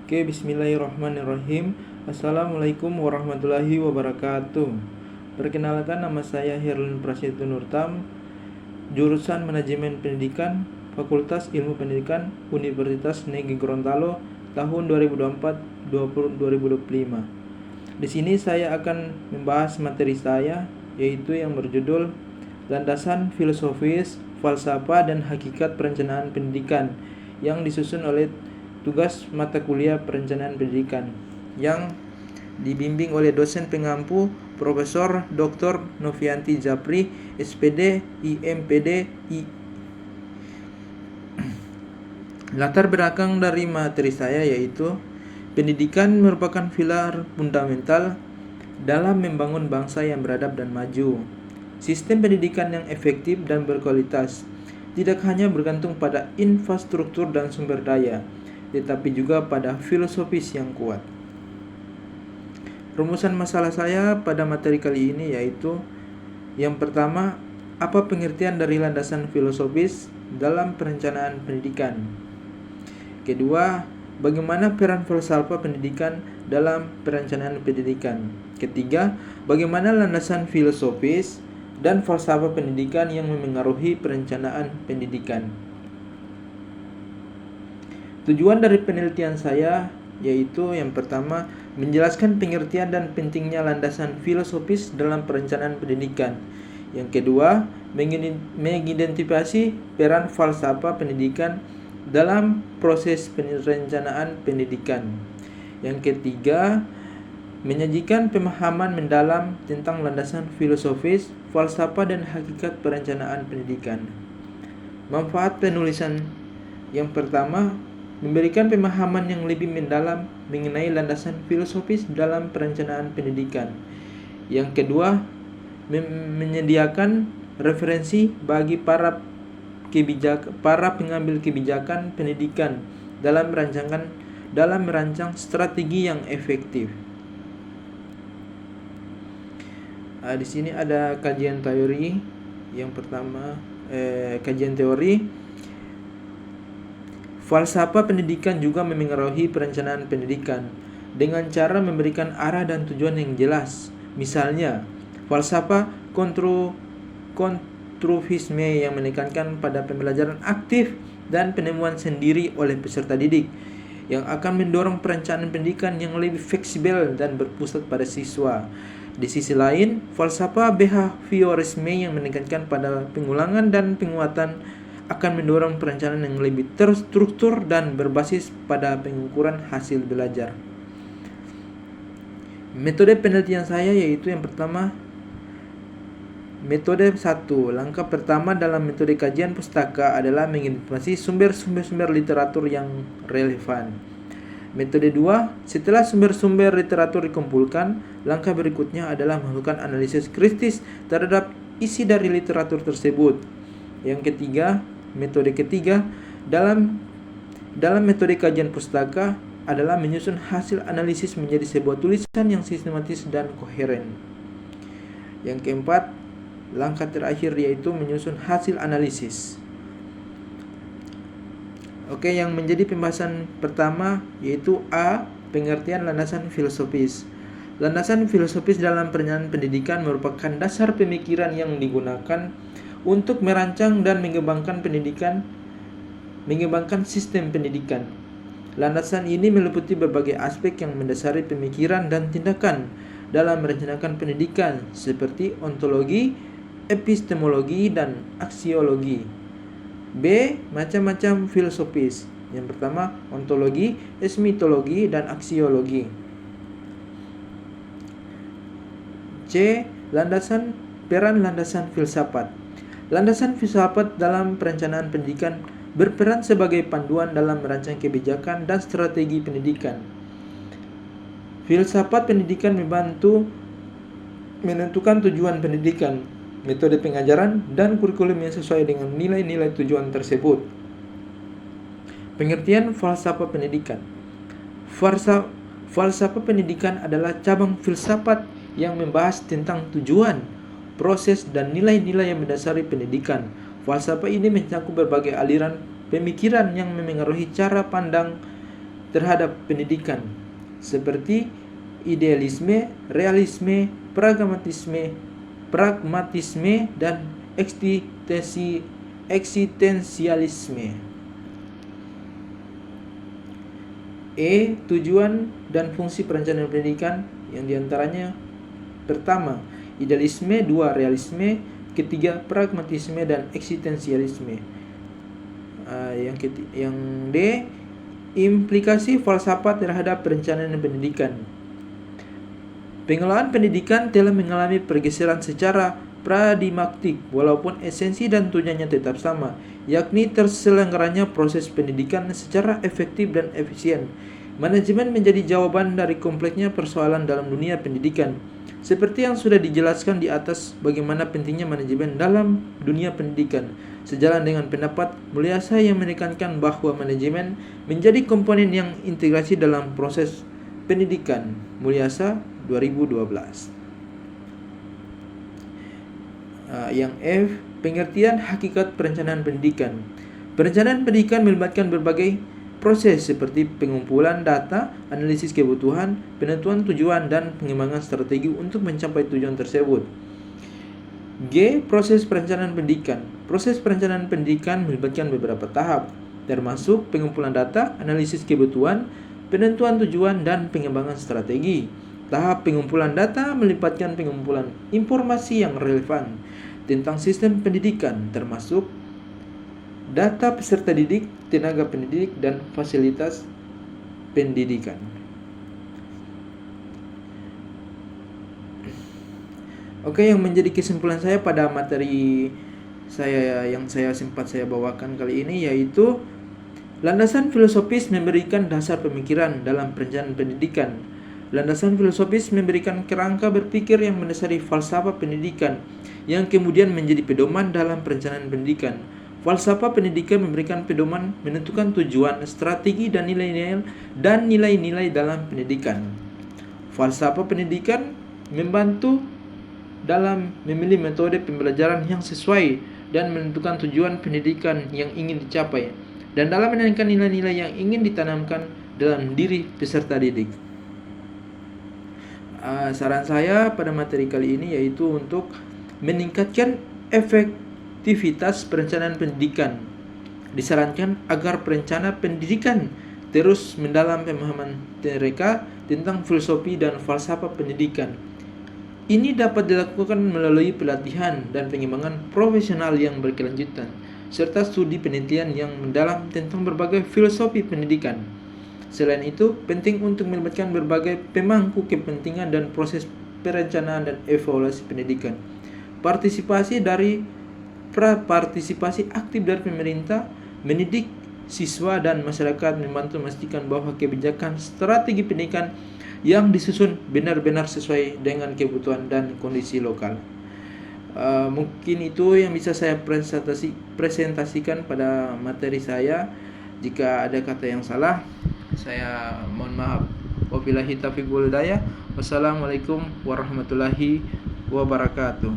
Oke, bismillahirrahmanirrahim. Assalamualaikum warahmatullahi wabarakatuh. Perkenalkan, nama saya Herlin Prasetyo Nurtam, jurusan Manajemen Pendidikan, Fakultas Ilmu Pendidikan, Universitas Negeri Gorontalo, tahun 2024-2025. Di sini saya akan membahas materi saya, yaitu yang berjudul Landasan Filosofis, Falsafah, dan Hakikat Perencanaan Pendidikan, yang disusun oleh tugas mata kuliah perencanaan pendidikan yang dibimbing oleh dosen pengampu Profesor Dr. Novianti Japri, SPD, IMPD, Latar belakang dari materi saya yaitu pendidikan merupakan pilar fundamental dalam membangun bangsa yang beradab dan maju. Sistem pendidikan yang efektif dan berkualitas tidak hanya bergantung pada infrastruktur dan sumber daya, tetapi juga pada filosofis yang kuat. Rumusan masalah saya pada materi kali ini yaitu yang pertama, apa pengertian dari landasan filosofis dalam perencanaan pendidikan? Kedua, bagaimana peran falsafah pendidikan dalam perencanaan pendidikan? Ketiga, bagaimana landasan filosofis dan falsafah pendidikan yang memengaruhi perencanaan pendidikan? Tujuan dari penelitian saya yaitu yang pertama, menjelaskan pengertian dan pentingnya landasan filosofis dalam perencanaan pendidikan. Yang kedua, mengidentifikasi peran falsafah pendidikan dalam proses perencanaan pendidikan. Yang ketiga, menyajikan pemahaman mendalam tentang landasan filosofis, falsafah, dan hakikat perencanaan pendidikan. Manfaat penulisan yang pertama, memberikan pemahaman yang lebih mendalam mengenai landasan filosofis dalam perencanaan pendidikan. Yang kedua, menyediakan referensi bagi para pengambil kebijakan pendidikan dalam merancang strategi yang efektif. Di sini ada kajian teori. Yang pertama, kajian teori. Falsafah pendidikan juga memengaruhi perencanaan pendidikan dengan cara memberikan arah dan tujuan yang jelas. Misalnya, falsafah konstruktivisme yang menekankan pada pembelajaran aktif dan penemuan sendiri oleh peserta didik, yang akan mendorong perencanaan pendidikan yang lebih fleksibel dan berpusat pada siswa. Di sisi lain, falsafah behaviorisme yang menekankan pada pengulangan dan penguatan akan mendorong perencanaan yang lebih terstruktur dan berbasis pada pengukuran hasil belajar. Metode penelitian saya yaitu yang pertama, metode 1. Langkah pertama dalam metode kajian pustaka adalah mengidentifikasi sumber-sumber literatur yang relevan. Metode 2, setelah sumber-sumber literatur dikumpulkan, langkah berikutnya adalah melakukan analisis kritis terhadap isi dari literatur tersebut. Yang ketiga, metode ketiga dalam metode kajian pustaka adalah menyusun hasil analisis menjadi sebuah tulisan yang sistematis dan koheren. Yang keempat, langkah terakhir yaitu menyusun hasil analisis. Oke, yang menjadi pembahasan pertama yaitu A. Pengertian landasan filosofis. Landasan filosofis dalam perencanaan pendidikan merupakan dasar pemikiran yang digunakan untuk merancang dan mengembangkan sistem pendidikan. Landasan ini meliputi berbagai aspek yang mendasari pemikiran dan tindakan dalam merencanakan pendidikan seperti ontologi, epistemologi, dan aksiologi. B. Macam-macam filosofis. Yang pertama, ontologi, epistemologi, dan aksiologi. C. Peran landasan filsafat. Landasan filsafat dalam perencanaan pendidikan berperan sebagai panduan dalam merancang kebijakan dan strategi pendidikan. Filsafat pendidikan membantu menentukan tujuan pendidikan, metode pengajaran, dan kurikulum yang sesuai dengan nilai-nilai tujuan tersebut. Pengertian falsafah pendidikan. Falsafah pendidikan adalah cabang filsafat yang membahas tentang tujuan, proses, dan nilai-nilai yang mendasari pendidikan. Falsafah ini mencakup berbagai aliran pemikiran yang memengaruhi cara pandang terhadap pendidikan, seperti idealisme, realisme, pragmatisme, dan eksistensialisme. Tujuan dan fungsi perencanaan pendidikan yang diantaranya: pertama, idealisme; dua, realisme; ketiga, pragmatisme dan eksistensialisme. Yang D, implikasi falsafah terhadap perencanaan pendidikan. Pengelolaan pendidikan telah mengalami pergeseran secara paradigmatik, walaupun esensi dan tujuannya tetap sama, yakni terselenggaranya proses pendidikan secara efektif dan efisien. Manajemen menjadi jawaban dari kompleksnya persoalan dalam dunia pendidikan. Seperti yang sudah dijelaskan di atas, bagaimana pentingnya manajemen dalam dunia pendidikan, sejalan dengan pendapat Mulyasa yang menekankan bahwa manajemen menjadi komponen yang integrasi dalam proses pendidikan. Mulyasa 2012. Yang F, pengertian hakikat perencanaan pendidikan. Perencanaan pendidikan melibatkan berbagai proses seperti pengumpulan data, analisis kebutuhan, penentuan tujuan, dan pengembangan strategi untuk mencapai tujuan tersebut. G, proses perencanaan pendidikan. Proses perencanaan pendidikan melibatkan beberapa tahap, termasuk pengumpulan data, analisis kebutuhan, penentuan tujuan, dan pengembangan strategi. Tahap pengumpulan data melibatkan pengumpulan informasi yang relevan tentang sistem pendidikan, termasuk data peserta didik, tenaga pendidik, dan fasilitas pendidikan. Oke, yang menjadi kesimpulan saya pada materi yang sempat saya bawakan kali ini yaitu landasan filosofis memberikan dasar pemikiran dalam perencanaan pendidikan. Landasan filosofis memberikan kerangka berpikir yang mendasari falsafah pendidikan yang kemudian menjadi pedoman dalam perencanaan pendidikan. Falsafah pendidikan memberikan pedoman menentukan tujuan, strategi, dan nilai-nilai dalam pendidikan. Falsafah pendidikan membantu dalam memilih metode pembelajaran yang sesuai dan menentukan tujuan pendidikan yang ingin dicapai, dan dalam menanamkan nilai-nilai yang ingin ditanamkan dalam diri peserta didik. Saran saya pada materi kali ini yaitu untuk meningkatkan efektivitas perencanaan pendidikan. Disarankan agar perencana pendidikan terus mendalam pemahaman mereka tentang filosofi dan falsafah pendidikan. Ini dapat dilakukan melalui pelatihan dan pengembangan profesional yang berkelanjutan, serta studi penelitian yang mendalam tentang berbagai filosofi pendidikan. Selain itu, penting untuk melibatkan berbagai pemangku kepentingan dan proses perencanaan dan evaluasi pendidikan. Partisipasi aktif dari pemerintah, mendidik, siswa, dan masyarakat membantu memastikan bahwa kebijakan strategi pendidikan yang disusun benar-benar sesuai dengan kebutuhan dan kondisi lokal. Mungkin itu yang bisa saya presentasikan pada materi saya. Jika ada kata yang salah, saya mohon maaf. Wabillahi taufiq wal hidayah. Wassalamualaikum warahmatullahi wabarakatuh.